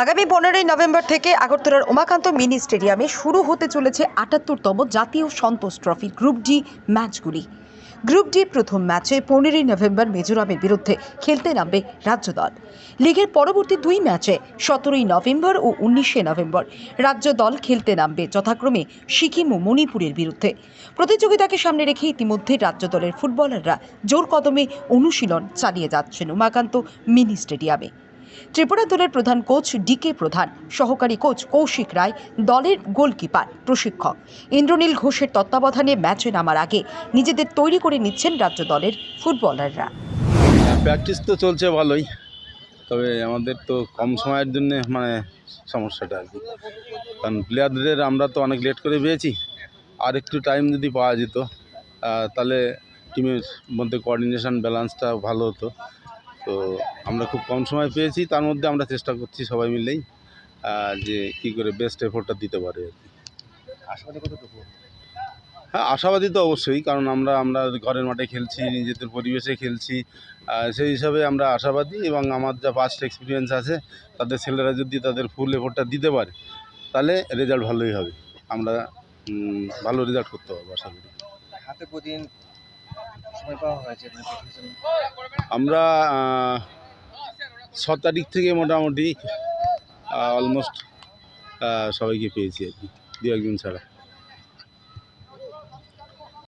আগামী 15ই নভেম্বর থেকে আগরতলার উমাকান্ত মিনি স্টেডিয়ামে শুরু হতে চলেছে 78তম জাতীয় সন্তোষ ট্রফি গ্রুপ ডি ম্যাচগুলি। গ্রুপ ডি প্রথম ম্যাচে 15ই নভেম্বর মিজোরামের বিরুদ্ধে খেলতে নামবে রাজ্য দল। লিগের পরবর্তী দুই ম্যাচে 17ই নভেম্বর ও 19শে নভেম্বর রাজ্য দল খেলতে নামবে যথাক্রমে সিকিম ও মণিপুরের বিরুদ্ধে। প্রতিযোগিতাকে সামনে রেখে ইতিমধ্যে রাজ্য দলের ফুটবলাররা জোর কদমে অনুশীলন চালিয়ে যাচ্ছেন উমাকান্ত মিনি স্টেডিয়ামে। ত্রিপুরা দলের প্রধান কোচ ডিকে প্রধান, সহকারী কোচ কৌশিক রায়, দলের গোলকিপার, প্রশিক্ষক ইন্দ্রনীল ঘোষের তত্ত্বাবধানে ম্যাচে নামার আগে নিজেদের তৈরি করে নিচ্ছেন রাজ্য দলের ফুটবলাররা। প্র্যাকটিস তো চলছে ভালোই, তবে আমাদের তো কম সময়ের জন্য সমস্যাটা আর কি, কারণ প্লেয়ারদের আমরা তো অনেক লেট করে পেয়েছি। আর একটু টাইম যদি পাওয়া যেত তাহলে টিমের মধ্যে কোঅর্ডিনেশন ব্যালেন্সটা ভালো হতো। তো আমরা খুব কম সময় পেয়েছি, তার মধ্যে আমরা চেষ্টা করছি সবাই মিলেই যে কী করে বেস্ট এফোর্টটা দিতে পারে আর কি। আশাবাদী কতটুকু? হ্যাঁ, আশাবাদী তো অবশ্যই, কারণ আমরা ঘরের মাঠে খেলছি, নিজেদের পরিবেশে খেলছি, সেই হিসাবে আমরা আশাবাদী। এবং আমার যা পাস্ট এক্সপিরিয়েন্স আছে, তাদের ছেলেরা যদি তাদের ফুল এফোর্টটা দিতে পারে তাহলে রেজাল্ট ভালোই হবে। আমরা ভালো রেজাল্ট করতে পারবো আশা করি। হাতে কদিন সময় পাওয়া হয়েছে আমরা 6 তারিখ থেকে মোটামুটি অলমোস্ট সবাইকে পেয়েছি আর কি, দু একদিন ছাড়া।